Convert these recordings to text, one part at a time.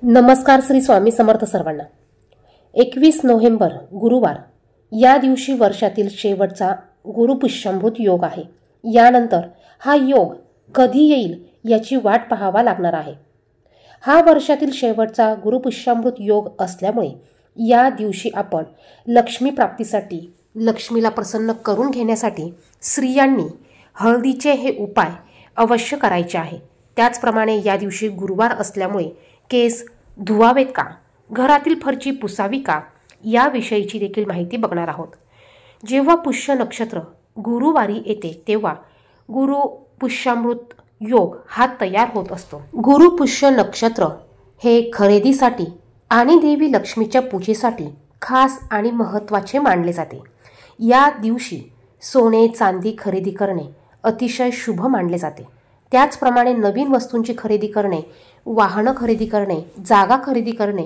नमस्कार. श्री स्वामी समर्थ सर्वांना. 21 नोव्हेंबर गुरुवार या दिवशी वर्षातील शेवटचा गुरुपुष्यामृत योग आहे. यानंतर हा योग कधी येईल याची वाट पाहावा लागणार आहे. हा वर्षातील शेवटचा गुरुपुष्यामृत योग असल्यामुळे या दिवशी आपण लक्ष्मी प्राप्तीसाठी, लक्ष्मीला प्रसन्न करून घेण्यासाठी स्त्रियांनी हळदीचे हे उपाय अवश्य करायचे आहे. त्याचप्रमाणे या दिवशी गुरुवार असल्यामुळे केस धुवावेत का, घरातील फरची पुसावी का, याविषयीची देखील माहिती बघणार आहोत. जेव्हा पुष्य नक्षत्र गुरुवारी येते तेव्हा गुरुपुष्यामृत योग हा तयार होत असतो. गुरुपुष्य नक्षत्र हे खरेदीसाठी आणि देवी लक्ष्मीच्या पूजेसाठी खास आणि महत्त्वाचे मानले जाते. या दिवशी सोने चांदी खरेदी करणे अतिशय शुभ मानले जाते. त्याचप्रमाणे नवीन वस्तूंची खरेदी करणे, वाहनं खरेदी करणे, जागा खरेदी करणे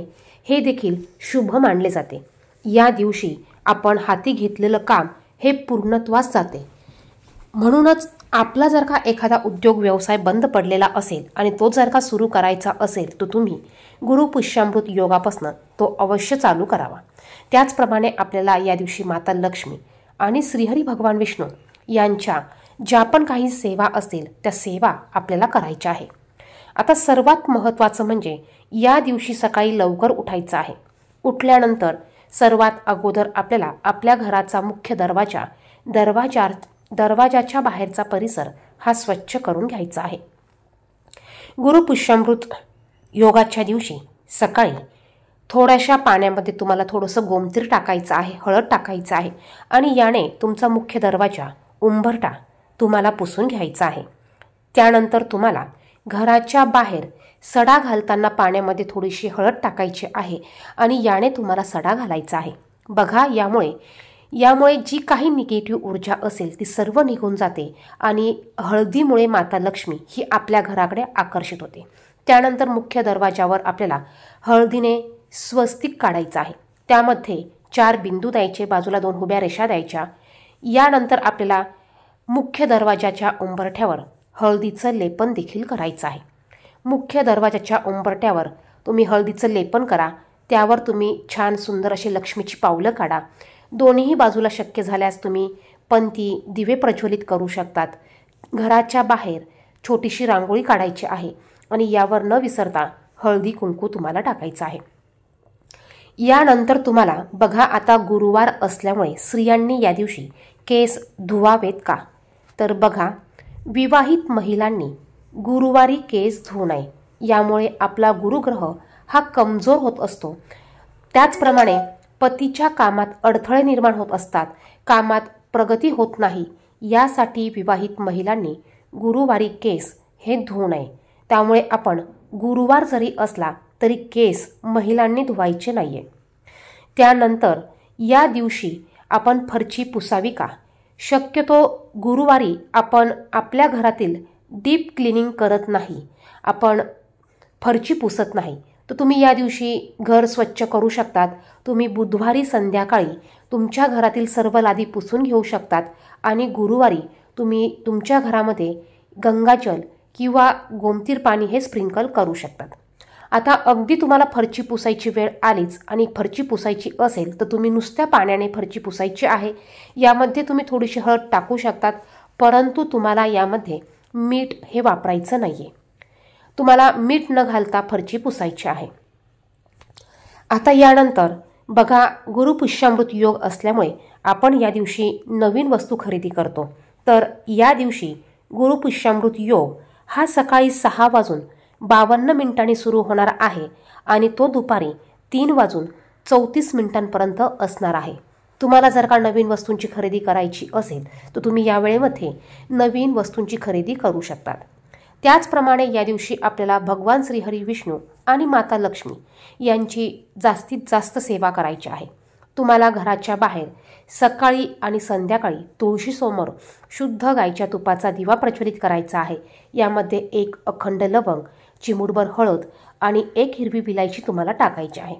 हे देखील शुभ मानले जाते. या दिवशी आपण हाती घेतलेलं काम हे पूर्णत्वास जाते. म्हणूनच आपला जर का एखादा उद्योग व्यवसाय बंद पडलेला असेल आणि तो जर का सुरू करायचा असेल तर तुम्ही गुरुपुष्यामृत योगापासून तो अवश्य चालू करावा. त्याचप्रमाणे आपल्याला या दिवशी माता लक्ष्मी आणि श्रीहरी भगवान विष्णू यांच्या ज्या पण काही सेवा असतील त्या सेवा आपल्याला करायच्या आहे. आता सर्वात महत्त्वाचं म्हणजे या दिवशी सकाळी लवकर उठायचं आहे. उठल्यानंतर सर्वात अगोदर आपल्याला आपल्या घराचा मुख्य दरवाजाच्या बाहेरचा परिसर हा स्वच्छ करून घ्यायचा आहे. गुरुपुष्यामृत योगाच्या दिवशी सकाळी थोड्याशा पाण्यामध्ये तुम्हाला थोडंसं गोमतीर टाकायचं आहे, हळद टाकायचं आहे आणि याने तुमचा मुख्य दरवाजा, उंबरठा तुम्हाला पुसून घ्यायचा आहे. त्यानंतर तुम्हाला घराच्या बाहेर सडा घालताना पाण्यामध्ये थोडीशी हळद टाकायची आहे आणि याने तुम्हाला सडा घालायचा आहे. बघा, यामुळे जी काही निगेटिव्ह ऊर्जा असेल ती सर्व निघून जाते आणि हळदीमुळे माता लक्ष्मी ही आपल्या घराकडे आकर्षित होते. त्यानंतर मुख्य दरवाजावर आपल्याला हळदीने स्वस्तिक काढायचं आहे. त्यामध्ये 4 बिंदू द्यायचे, बाजूला 2 उभ्या रेषा द्यायच्या. यानंतर आपल्याला मुख्य दरवाजाच्या उंबरठ्यावर हळदीचं लेपन देखील करायचं आहे. मुख्य दरवाजाच्या उंबरठ्यावर तुम्ही हळदीचं लेपन करा. त्यावर तुम्ही छान सुंदर अशी लक्ष्मीची पावलं काढा. दोन्ही बाजूला शक्य झाल्यास तुम्ही पंती, दिवे प्रज्वलित करू शकतात. घराच्या बाहेर छोटीशी रांगोळी काढायची आहे आणि यावर न विसरता हळदी कुंकू तुम्हाला टाकायचं आहे. यानंतर तुम्हाला बघा, आता गुरुवार असल्यामुळे स्त्रियांनी या दिवशी केस धुवावेत का, तर बघा, विवाहित महिलांनी गुरुवारी केस धुवू नये. यामुळे आपला गुरुग्रह हा कमजोर होत असतो. त्याचप्रमाणे पतीच्या कामात अडथळे निर्माण होत असतात, कामात प्रगती होत नाही. यासाठी विवाहित महिलांनी गुरुवारी केस हे धुवू नये. त्यामुळे आपण गुरुवार जरी असला तरी केस महिलांनी धुवायचे नाही आहे. त्यानंतर या दिवशी आपण फरची पुसावी का, शक्यतो गुरुवारी आपण आपल्या घरातील डीप क्लिनिंग करत नाही, आपण फरची पुसत नाही, तर तुम्ही या दिवशी घर स्वच्छ करू शकतात. तुम्ही बुधवारी संध्याकाळी तुमच्या घरातील सर्व लादी पुसून घेऊ शकतात आणि गुरुवारी तुम्ही तुमच्या घरामध्ये गंगाजल किंवा गोमतीर पाणी हे स्प्रिंकल करू शकतात. आता अगदी तुम्हाला फरची पुसायची वेळ आलीच आणि फरची पुसायची असेल तर तुम्ही नुसत्या पाण्याने फरची पुसायची आहे. यामध्ये तुम्ही थोडीशी हळद टाकू शकतात, परंतु तुम्हाला यामध्ये मीठ हे वापरायचं नाही आहे. तुम्हाला मीठ न घालता फरची पुसायची आहे. आता यानंतर बघा, गुरुपुष्यामृत योग असल्यामुळे आपण या दिवशी नवीन वस्तू खरेदी करतो. तर या दिवशी गुरुपुष्यामृत योग हा सकाळी 6:52 सुरू होणार आहे आणि तो दुपारी 3:34 असणार आहे. तुम्हाला जर का नवीन वस्तूंची खरेदी करायची असेल तर तुम्ही या वेळेमध्ये नवीन वस्तूंची खरेदी करू शकतात. त्याचप्रमाणे या दिवशी आपल्याला भगवान श्रीहरी विष्णू आणि माता लक्ष्मी यांची जास्तीत जास्त सेवा करायची आहे. तुम्हाला घराच्या बाहेर सकाळी आणि संध्याकाळी तुळशीसमोर शुद्ध गाईच्या तुपाचा दिवा प्रज्वलित करायचा आहे. यामध्ये 1 अखंड लवंग, चिमूटभर हळद आणि 1 हिरवी विलायची तुम्हाला टाकायची आहे.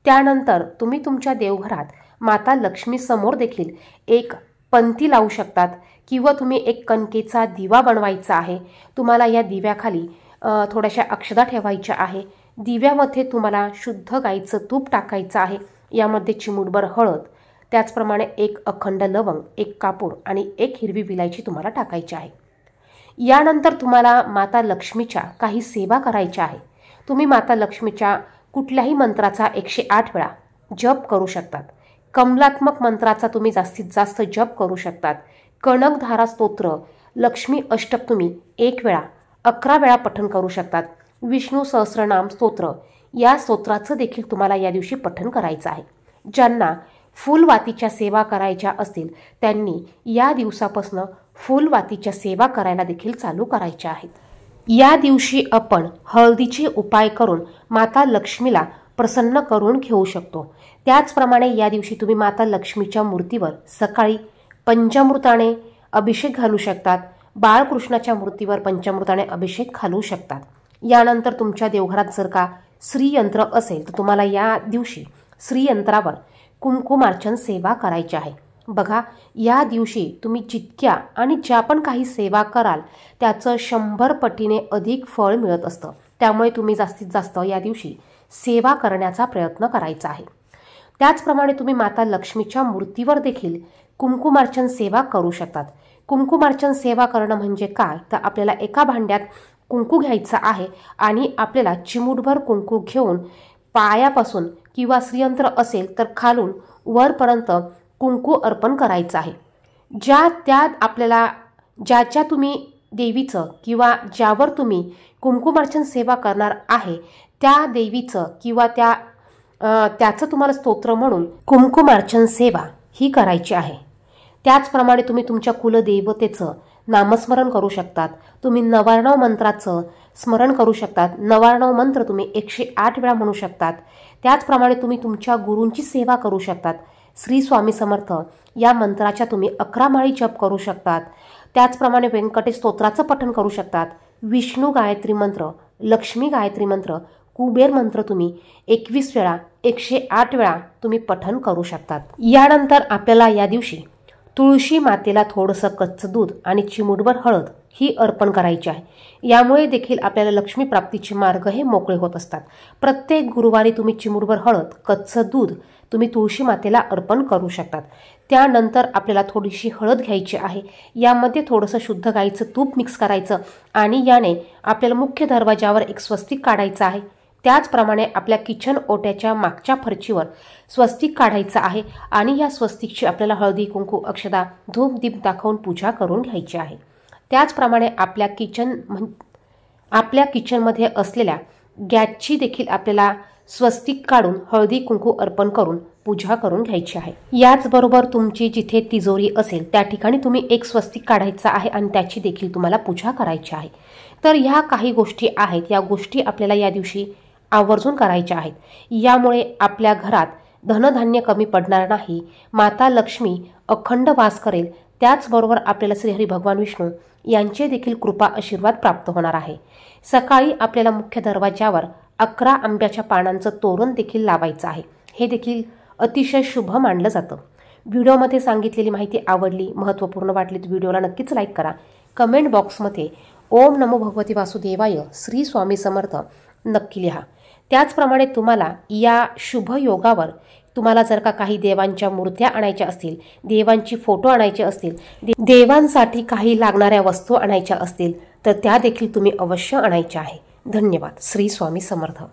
त्यानंतर तुम्ही तुमच्या देवघरात माता लक्ष्मी समोर देखील एक पंती लावू शकतात किंवा तुम्ही एक कणकेचा दिवा बनवायचा आहे. तुम्हाला या दिव्याखाली थोड्याशा अक्षता ठेवायच्या आहे. दिव्यामध्ये तुम्हाला शुद्ध गाईचं तूप टाकायचं आहे. यामध्ये चिमूटभर हळद, त्याचप्रमाणे 1 अखंड लवंग, 1 कापूर आणि 1 हिरवी विलायची तुम्हाला टाकायची आहे. यानंतर तुम्हाला माता लक्ष्मीच्या काही सेवा करायच्या आहे. तुम्ही माता लक्ष्मीच्या कुठल्याही मंत्राचा 108 वेळा जप करू शकतात. कमलात्मक मंत्राचा तुम्ही जास्तीत जास्त जप करू शकतात. कणकधारा स्तोत्र, लक्ष्मी अष्टक तुम्ही 1 वेळा 11 वेळा पठण करू शकतात. विष्णू सहस्रनाम स्तोत्र, या स्तोत्राचं देखील तुम्हाला या दिवशी पठण करायचं आहे. ज्यांना फुलवातीच्या सेवा करायच्या असतील त्यांनी या दिवसापासून फुलवातीच्या सेवा करायला देखील चालू करायच्या आहेत. या दिवशी आपण हळदीचे उपाय करून माता लक्ष्मीला प्रसन्न करून घेऊ शकतो. त्याचप्रमाणे या दिवशी तुम्ही माता लक्ष्मीच्या मूर्तीवर सकाळी पंचामृताने अभिषेक घालू शकतात. बाळकृष्णाच्या मूर्तीवर पंचामृताने अभिषेक घालू शकतात. यानंतर तुमच्या देवघरात जर का श्रीयंत्र असेल तर तुम्हाला या दिवशी श्रीयंत्रावर कुंकुमार्चन सेवा करायची आहे. बघा, या दिवशी तुम्ही जितक्या आणि ज्या पण काही सेवा कराल त्याचं 100 पटीने अधिक फळ मिळत असतं. त्यामुळे तुम्ही जास्तीत जास्त या दिवशी सेवा करण्याचा प्रयत्न करायचा आहे. त्याचप्रमाणे तुम्ही माता लक्ष्मीच्या मूर्तीवर देखील कुंकुमार्चन सेवा करू शकतात. कुंकुमार्चन सेवा करणं म्हणजे काय, तर आपल्याला एका भांड्यात कुंकू घ्यायचं आहे आणि आपल्याला चिमूटभर कुंकू घेऊन पायापासून किंवा श्रीयंत्र असेल तर खालून वरपर्यंत कुंकू अर्पण करायचं आहे. त्यात आपल्याला ज्याच्या तुम्ही देवीचं किंवा ज्यावर तुम्ही कुंकुमार्चन सेवा करणार आहे त्या देवीचं किंवा त्याचं तुम्हाला स्तोत्र म्हणून कुंकुमार्चन सेवा ही करायची आहे. त्याचप्रमाणे तुम्ही तुमच्या कुलदेवतेचं नामस्मरण करू शकतात. तुम्ही 99 मंत्राचं स्मरण करू शकतात. 99 मंत्र तुम्ही 108 वेळा म्हणू शकतात. त्याचप्रमाणे तुम्ही तुमच्या गुरूंची सेवा करू शकतात. श्री स्वामी समर्थ या मंत्राच्या तुम्ही 11 माळी जप करू शकतात. त्याचप्रमाणे व्यंकटेश स्तोत्राचं पठण करू शकतात. विष्णू गायत्री मंत्र, लक्ष्मी गायत्री मंत्र, कुबेर मंत्र तुम्ही 21 वेळा 108 वेळा तुम्ही पठण करू शकतात. यानंतर आपल्याला या दिवशी तुळशी मातेला थोडंसं कच्चं दूध आणि चिमूटभर हळद ही अर्पण करायची आहे. यामुळे देखील आपल्याला लक्ष्मी प्राप्तीचे मार्ग हे मोकळे होत असतात. प्रत्येक गुरुवारी तुम्ही चिमूटभर हळद, कच्चं दूध तुम्ही तुळशी मातेला अर्पण करू शकतात. त्यानंतर आपल्याला थोडीशी हळद घ्यायची आहे. यामध्ये थोडंसं शुद्ध गाईचं तूप मिक्स करायचं आणि याने आपल्याला मुख्य दरवाजावर एक स्वस्तिक काढायचं आहे. त्याचप्रमाणे आपल्या किचन ओट्याच्या मागच्या फरशीवर स्वस्तिक काढायचं आहे आणि या स्वस्तिकची आपल्याला हळदी, कुंकू, अक्षदा, धूप, दीप दाखवून पूजा करून घ्यायची आहे. त्याचप्रमाणे आपल्या किचनमध्ये असलेल्या गॅसची देखील आपल्याला स्वस्तिक काढून हळदी, कुंकू अर्पण करून पूजा करून घ्यायची आहे. याचबरोबर तुमची जिथे तिजोरी असेल त्या ठिकाणी तुम्ही एक स्वस्तिक काढायचा आहे आणि त्याची देखील तुम्हाला पूजा करायची आहे. तर ह्या काही गोष्टी आहेत, या गोष्टी आपल्याला या दिवशी आवर्जून करायच्या आहेत. यामुळे आपल्या घरात धनधान्य कमी पडणार नाही. माता लक्ष्मी अखंड वास करेल. त्याचबरोबर आपल्याला श्रीहरी भगवान विष्णू यांचे देखील कृपा आशीर्वाद प्राप्त होणार आहे. सकाळी आपल्याला मुख्य दरवाजावर 11 आंब्याच्या पानांचं तोरण देखील लावायचं आहे. हे देखील अतिशय शुभ मानलं जातं. व्हिडिओमध्ये सांगितलेली माहिती आवडली, महत्त्वपूर्ण वाटली तर व्हिडिओला नक्कीच लाईक करा. कमेंट बॉक्समध्ये ओम नमो भगवती वासुदेवाय, श्री स्वामी समर्थ नक्की लिहा. त्याचप्रमाणे तुम्हाला या शुभ योगावर तुम्हाला जर का काही देवांच्या मूर्त्या आणायच्या असतील, देवांची फोटो आणायचे असतील, देवांसाठी काही लागणाऱ्या वस्तू आणायच्या असतील तर त्या देखील तुम्ही अवश्य आणायच्या आहे. धन्यवाद. श्री स्वामी समर्थ.